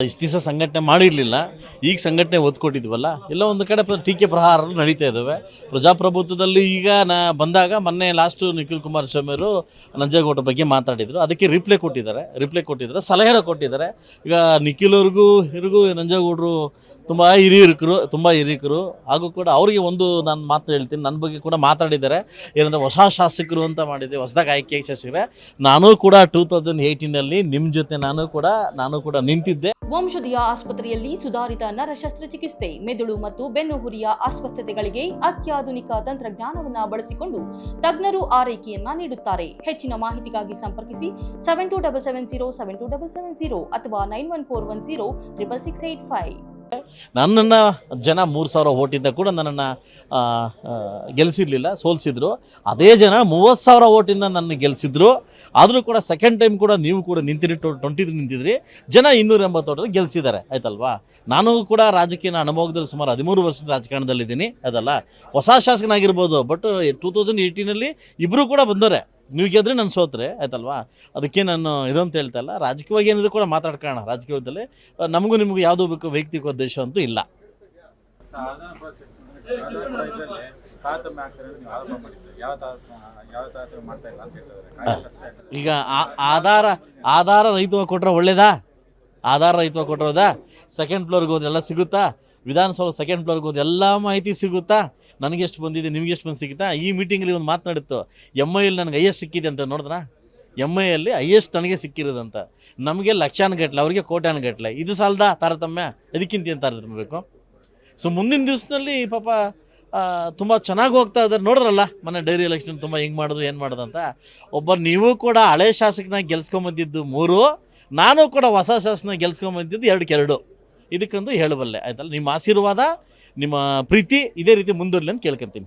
ಇಷ್ಟು ದಿವಸ ಸಂಘಟನೆ ಮಾಡಿರಲಿಲ್ಲ, ಈಗ ಸಂಘಟನೆ ಒತ್ತು ಕೊಟ್ಟಿದ್ವಲ್ಲ, ಎಲ್ಲ ಒಂದು ಕಡೆ ಟೀಕೆ ಪ್ರಹಾರಗಳು ನಡೀತಾ ಇದ್ದಾವೆ. ಪ್ರಜಾಪ್ರಭುತ್ವದಲ್ಲಿ ಈಗ ಬಂದಾಗ ಮೊನ್ನೆ ಲಾಸ್ಟು ನಿಖಿಲ್ ಕುಮಾರಸ್ವಾಮಿ ಅವರು ನಂಜೇಗೌಡರ ಬಗ್ಗೆ ಮಾತಾಡಿದರು, ಅದಕ್ಕೆ ರಿಪ್ಲೈ ಕೊಟ್ಟಿದ್ದಾರೆ, ಸಲಹೆ ಕೊಟ್ಟಿದ್ದಾರೆ. ಈಗ ನಿಖಿಲ್ ಅವ್ರಿಗೂ ನಂಜೇಗೌಡರು ತುಂಬ ಹಿರಿಯರು ಹಾಗೂ ಕೂಡ ಅವರಿಗೆ ಒಂದು ನಾನು ಮಾತು ಹೇಳ್ತೀನಿ, ನನ್ನ ಬಗ್ಗೆ ಕೂಡ ಮಾತಾಡಿದ್ದಾರೆ. ಏನಂದರೆ ಹೊಸ ಶಾಸಕರು ಅಂತ ಮಾಡಿದೆ, ಹೊಸದಾಗಿ ಆಯ್ಕೆ ಶಾಸಕರೇ. ನಾನು ಕೂಡ 2018ನಲ್ಲಿ ನಿಮ್ಮ ಜೊತೆ ನಾನು ಕೂಡ ನಿಂತಿದ್ದೆ. ವಂಶದಿಯ ಆಸ್ಪತ್ರೆಯಲ್ಲಿ ಸುಧಾರಿತ ನರ ಶಸ್ತ್ರಚಿಕಿತ್ಸೆ, ಮೆದುಳು ಮತ್ತು ಬೆನ್ನುಹುರಿಯ ಅಸ್ವಸ್ಥತೆಗಳಿಗೆ ಅತ್ಯಾಧುನಿಕ ತಂತ್ರಜ್ಞಾನವನ್ನು ಬಳಸಿಕೊಂಡು ತಜ್ಞರು ಆರೈಕೆಯನ್ನ ನೀಡುತ್ತಾರೆ. ಹೆಚ್ಚಿನ ಮಾಹಿತಿಗಾಗಿ ಸಂಪರ್ಕಿಸಿ 7277072770 ಅಥವಾ 9141066685. ನನ್ನನ್ನು ಜನ 3,000 ಓಟಿಂದ ಕೂಡ ನನ್ನನ್ನು ಗೆಲ್ಲಿಸಿರಲಿಲ್ಲ, ಸೋಲಿಸಿದ್ರು. ಅದೇ ಜನ 30,000 ಓಟಿಂದ ನನ್ನ ಗೆಲ್ಲಿಸಿದ್ರು. ಆದರೂ ಕೂಡ ಸೆಕೆಂಡ್ ಟೈಮ್ ಕೂಡ ನೀವು ಕೂಡ ನಿಂತಿದ್ರಿ. ಜನ 280 ಓಟಲ್ಲಿ ಗೆಲ್ಲಿಸಿದ್ದಾರೆ, ಆಯ್ತಲ್ವಾ. ನಾನು ಕೂಡ ರಾಜಕೀಯ ಅನುಭವದಲ್ಲಿ ಸುಮಾರು 13 ವರ್ಷದ ರಾಜಕಾರಣದಲ್ಲಿದ್ದೀನಿ, ಅದಲ್ಲ. ಹೊಸ ಶಾಸಕನಾಗಿರ್ಬೋದು, ಬಟ್ 2018ನಲ್ಲಿ ಇಬ್ಬರು ಕೂಡ ಬಂದವರೆ. ನೀವು ಗೆದ್ರೆ ನಾನು ಸೋತ್ರೆ, ಆಯ್ತಲ್ವಾ. ಅದಕ್ಕೆ ನಾನು ಇದಂತ ಹೇಳ್ತಾ ಇಲ್ಲ, ರಾಜಕೀಯವಾಗಿ ಏನಿದ್ರು ಕೂಡ ಮಾತಾಡ್ಕೊಳ್ಳೋಣ. ರಾಜಕೀಯದಲ್ಲಿ ನಮಗೂ ನಿಮಗೂ ಯಾವುದೋ ಬೇಕು ವೈಯಕ್ತಿಕ ಉದ್ದೇಶ ಅಂತೂ ಇಲ್ಲ. ಈಗ ಆಧಾರ ರಹಿತವಾಗಿ ಕೊಟ್ಟರೆ ಒಳ್ಳೇದಾ? ಆಧಾರ ರಹಿತವಾಗಿ ಕೊಟ್ಟಿರೋದಾ? ಸೆಕೆಂಡ್ ಫ್ಲೋರ್ಗೆ ಹೋದ್ರೆ ಎಲ್ಲ ಸಿಗುತ್ತಾ? ವಿಧಾನಸೌಧ ಸೆಕೆಂಡ್ ಫ್ಲೋರ್ಗೆ ಹೋದ್ರೆ ಎಲ್ಲ ಮಾಹಿತಿ ಸಿಗುತ್ತಾ? ನನಗೆ ಎಷ್ಟು ಬಂದಿದೆ, ನಿಮಗೆ ಎಷ್ಟು ಬಂದು ಸಿಗುತ್ತಾ? ಈ ಮೀಟಿಂಗಲ್ಲಿ ಒಂದು ಮಾತನಾಡಿತ್ತು, MIL ನನಗೆ ಹೈಯೆಸ್ಟ್ ಸಿಕ್ಕಿದೆ ಅಂತ. ನೋಡಿದ್ರ, MIL ಹೈಯೆಸ್ಟ್ ನನಗೆ ಸಿಕ್ಕಿರೋದಂತ. ನಮಗೆ ಲಕ್ಷಾನುಗಟ್ಟಲೆ, ಅವರಿಗೆ ಕೋಟ್ಯಾನುಗಟ್ಟಲೆ. ಇದು ಸಾಲದ ತಾರತಮ್ಯ? ಇದಕ್ಕಿಂತ ಏನು ತಾರತಮ್ಯ ಬೇಕು? ಸೊ ಮುಂದಿನ ದಿವಸದಲ್ಲಿ ಪಾಪ ತುಂಬ ಚೆನ್ನಾಗಿ ಹೋಗ್ತಾ ಇದ್ದಾರೆ. ನೋಡಿದ್ರಲ್ಲ ಮೊನ್ನೆ ಡೈರಿ ಎಲೆಕ್ಷನ್ ತುಂಬ ಹೆಂಗೆ ಮಾಡಿದ್ರು, ಏನು ಮಾಡೋದು ಅಂತ. ನೀವು ಕೂಡ ಹಳೆ ಶಾಸಕನಾಗಿ ಗೆಲ್ಸ್ಕೊಂಬಂದಿದ್ದು 3, ನಾನು ಕೂಡ ಹೊಸ ಶಾಸಕನಾಗಿ ಗೆಲ್ಸ್ಕೊಂಬಂದಿದ್ದು 2. ಇದಕ್ಕಂತೂ ಹೇಳಬಲ್ಲೆ, ಆಯ್ತಲ್ಲ. ನಿಮ್ಮ ಆಶೀರ್ವಾದ, ನಿಮ್ಮ ಪ್ರೀತಿ ಇದೇ ರೀತಿ ಮುಂದುವರಲಿ ಅಂತ ಕೇಳ್ಕೊತೀನಿ.